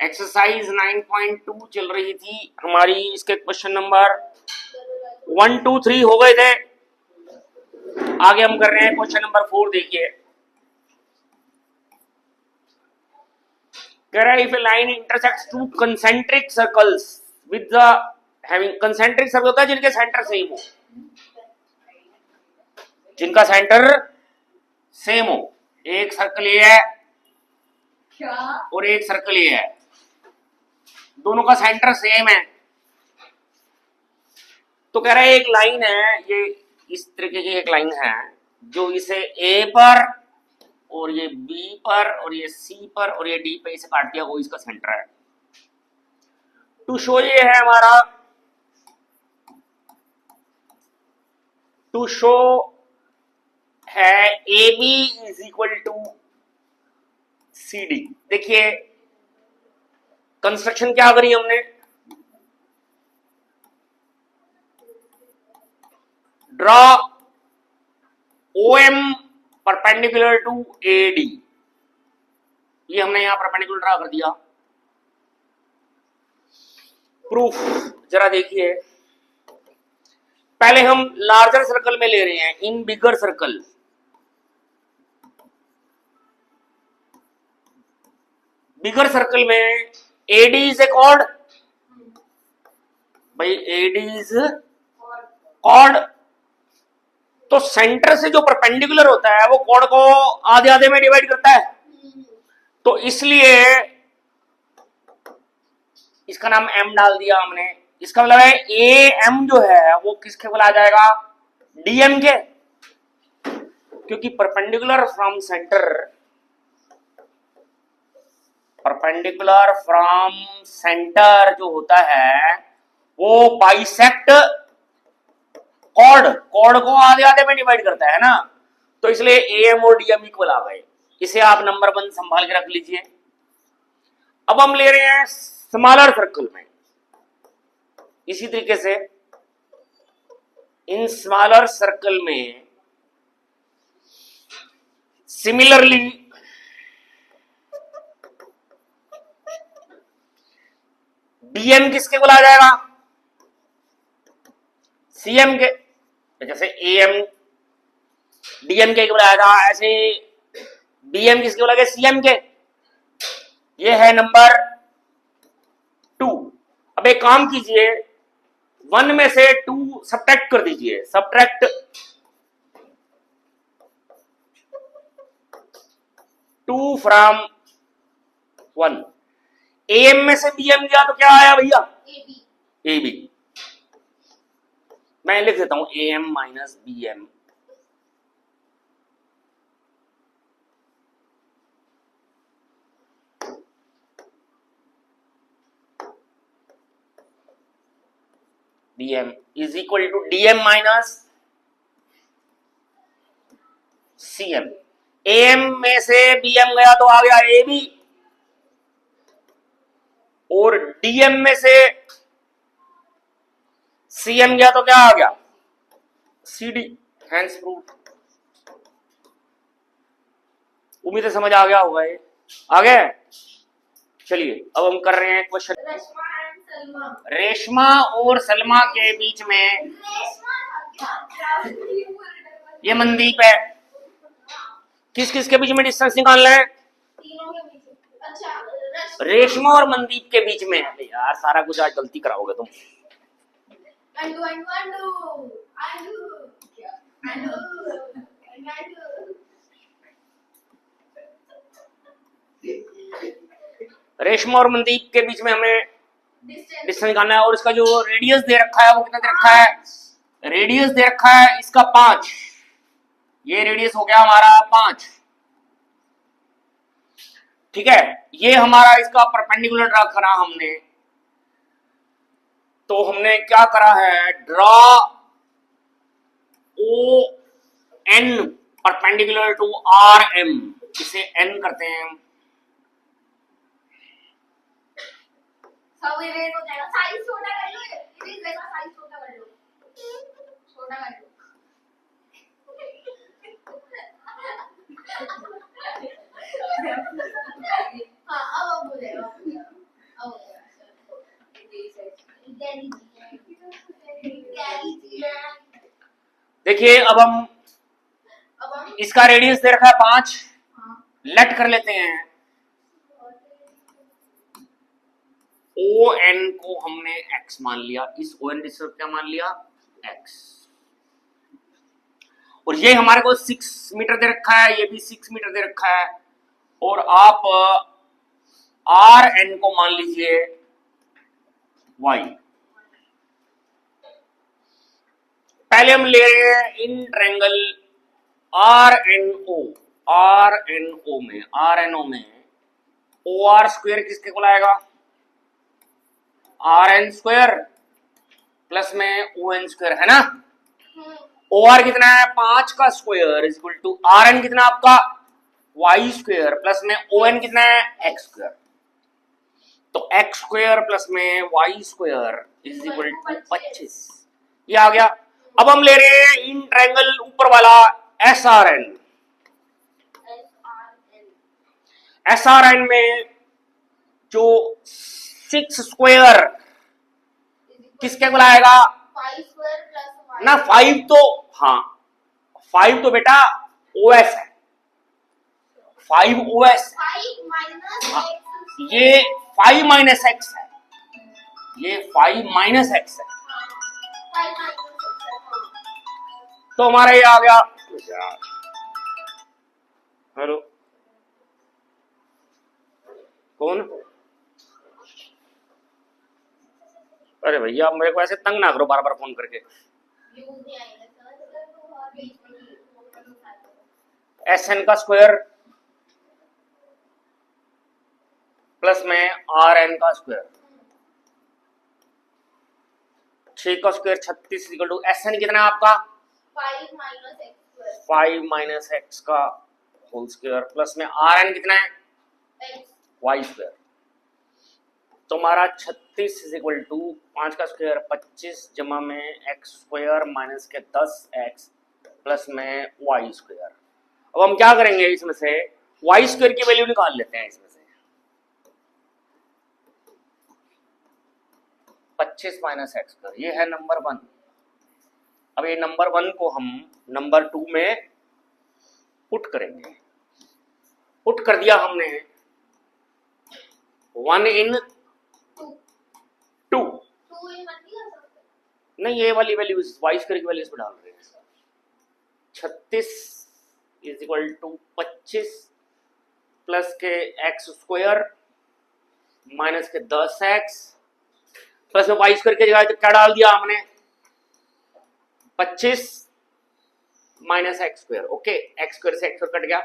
Exercise 9.2 चल रही थी हमारी। इसके क्वेश्चन नंबर 1, 2, 3 हो गए थे। आगे हम कर रहे हैं क्वेश्चन नंबर 4। देखिए, कह रहा है if A line intersects two concentric circles with the having, concentric circle होता है जिनके सेंटर सेम हो, जिनका सेंटर सेम हो। एक सर्कल ये है और एक सर्कल ये है, दोनों का सेंटर सेम है। तो कह रहा है एक लाइन है, ये इस तरीके की एक लाइन है जो इसे ए पर और ये बी पर और ये सी पर और ये डी पे इसे काट दिया, वो इसका सेंटर है। टू शो ये है हमारा, टू शो है A B is equal to C D. देखिए कंस्ट्रक्शन क्या करी हमने, draw OM perpendicular to AD। ये हमने यहां परपेंडिकुलर ड्रॉ कर दिया। प्रूफ जरा देखिए, पहले हम लार्जर सर्कल में ले रहे हैं, इन बिगर सर्कल। बिगर सर्कल में AD इज ए कॉर्ड, भाई AD इज कॉर्ड। तो सेंटर से जो परपेंडिकुलर होता है वो कॉर्ड को आधे आधे में डिवाइड करता है। तो इसलिए इसका नाम M डाल दिया हमने। इसका मतलब है AM जो है वो किसके बोला जाएगा, DM के, क्योंकि perpendicular from centre, perpendicular from centre जो होता है वो बाइसेक्ट कॉर्ड, कॉर्ड को आधे आधे में डिवाइड करता है ना। तो इसलिए AM और DM इक्वल आ गए। इसे आप नंबर 1 संभाल के रख लीजिए। अब हम ले रहे हैं स्मॉलर सर्कल में, इसी तरीके से इन स्मॉलर सर्कल में सिमिलरली DM किसके बोला जाएगा, CM के। जैसे AM DM के बोला जाएगा, ऐसे BM किसके बोला गया, CM के। ये है नंबर 2। अब एक काम कीजिए, 1 में से 2 सब्ट्रैक्ट कर दीजिए, सब्ट्रैक्ट 2 फ्रॉम 1। AM में से BM गया तो क्या आया भैया, AB। मैं लिख देता हूं AM minus BM। BM is equal to DM minus CM। AM में से BM गया तो आ गया AB, और DM में से CM गया तो क्या आ गया, CD। Hence proof. उम्मीद है समझ आ गया होगा ये। आ गया। चलिए अब हम कर रहे हैं क्वेश्चन। रेशमा और सलमा के बीच में ये मनदीप है, किस किस के बीच में डिस्टेंस निकालना है, रेशमा और मनदीप के बीच में। यार सारा कुछ आज गलती कराओगे तुम। रेशमा और मनदीप के बीच में हमें डिस्टेंस निकालना है, और इसका जो रेडियस दे रखा है वो कितना दे रखा है, रेडियस दे रखा है इसका 5। ये रेडियस हो गया हमारा 5। ठीक है, ये हमारा इसका परपेंडिकुलर ड्रा करा हमने। तो हमने क्या करा है, draw ON perpendicular to RM। इसे N करते हैं हम। इरेज हो जाएगा, साइज छोटा कर लो, इरेज वैसा साइज छोटा कर लो, छोटा कर लो। हाँ अब हो जाएगा। देखिए अब हम इसका रेडियस दे रखा है 5, लेट कर लेते हैं। ओ एन को हमने x मान लिया, इस ओ एन डिस्टेंस क्या मान लिया x, और ये हमारे को 6 मीटर दे रखा है, ये भी 6 मीटर दे रखा है, और आप आर एन को मान लीजिए y। पहले हम ले रहे हैं in triangle R N O में ओ आर स्क्वायर किसके को लाएगा, आर एन स्क्वायर प्लस में ओ एन स्क्वायर, है ना। ओ आर कितना है 5 का square is equal to R N कितना आपका वाई स्क्वायर प्लस में ओ एन कितना है एक्स स्क्वायर, तो एक्स स्क्वायर प्लस में Y square is equal to 25, ये आ गया। अब हम ले रहे हैं इन ट्रायंगल ऊपर वाला एस आर एन में जो 6 स्क्वायर किसके को लाएगा ना 5, तो हाँ 5 तो बेटा ओएस है, 5 ओएस, ये 5 माइनस एक्स है, ये 5 माइनस एक्स है, तो हमारा ये आ गया। हेलो कौन, अरे भैया आप मेरे को ऐसे तंग ना करो बार बार फोन करके। एस एन का स्क्वायर प्लस में आर एन का स्क्वायर, 6 का square 36 equal to S N कितना है आपका 5 माइनस एक्स का होल स्क्वायर प्लस में आर एन कितना है वाई स्क्वायर, तो हमारा 36 इज इक्वल टू 5 का स्क्वायर 25 जमा में एक्स स्क्वायर माइनस के 10 एक्स प्लस में वाई स्क्वायर। अब हम क्या करेंगे इसमें से वाई स्क्वायर की वैल्यू निकाल लेते हैं, इसमें से 25 माइनस एक्स स्क्वायर, ये है नंबर 1। अब ये नंबर 1 को हम नंबर 2 में पुट करेंगे, पुट कर दिया हमने 1 इन 2, नहीं ये वाली वैल्यू वाई स्क्वायर की वैल्यू इसमें डाल रहे हैं, 36 इज इक्वल टू 25 प्लस के एक्स स्क्वायर माइनस के 10 एक्स प्लस में वाई स्क्वायर की जगह क्या डाल दिया हमने 25 minus x square, okay x square से एक्स स्क्वायर कट गया,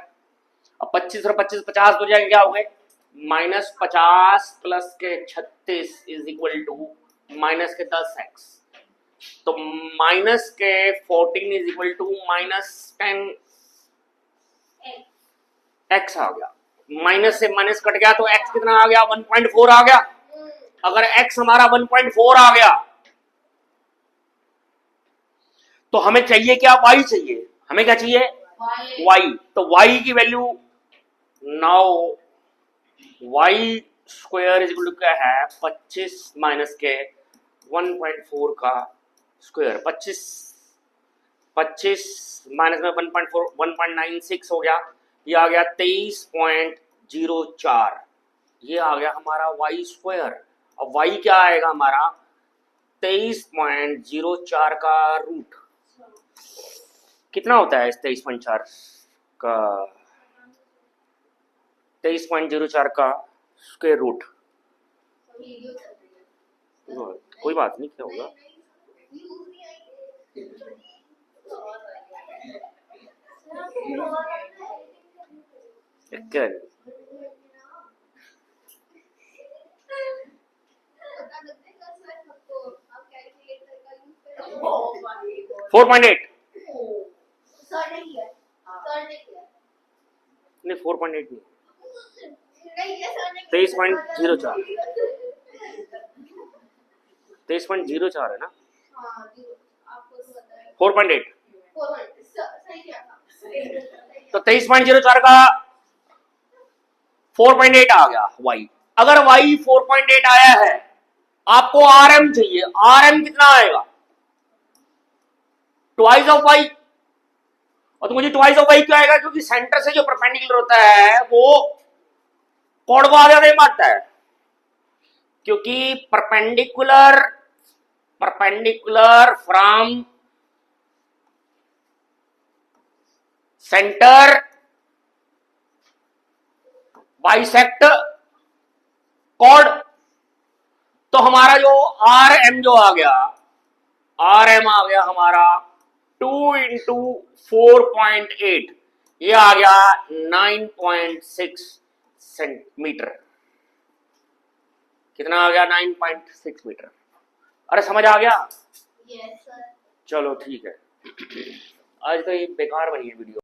अब 25 और 25 50 हो जाएगा, क्या हो गए माइनस 50 प्लस के 36 इज इक्वल टू माइनस के 10 एक्स, तो माइनस के 14 is equal to minus 10 x आ गया, माइनस से माइनस कट गया तो एक्स कितना आ गया 1.4 आ गया। अगर एक्स हमारा 1.4 आ गया तो हमें चाहिए क्या वाई चाहिए, हमें क्या चाहिए वाई, तो वाई की value now Y square is equal to क्या है 25 माइनस के 1.4 का स्क्वायर, 25 माइनस में 1.4 1.96 हो गया, ये आ गया 23.04, ये आ गया हमारा वाई स्क्वायर। अब वाई क्या आएगा हमारा 23.04 का रूट कितना होता है, इस 23.04 का 23.04 का स्क्वायर रूट, कोई बात नहीं क्या होगा, क्या 4.8 नहीं 4.8 नहीं 23.04 23.04 है ना 4.8, तो 23.04 का 4.8 आ गया y। अगर y 4.8 आया है आपको rm चाहिए, rm कितना आएगा ट्वाइस ऑफ y, और तो मुझे ट्वाइस ऑफ वाई क्यों आएगा, क्योंकि सेंटर से जो परपेंडिकुलर होता है वो कॉर्ड को आधे आधे मारता है, क्योंकि perpendicular from centre bisect chord. तो हमारा जो आर एम जो आ गया, आर एम आ गया हमारा 2 इंटू 4.8, ये आ गया 9.6 सेंटीमीटर। कितना आ गया? 9.6 मीटर। अरे समझ आ गया? Yes sir. चलो ठीक है। आज तो ये बेकार बनी है वीडियो।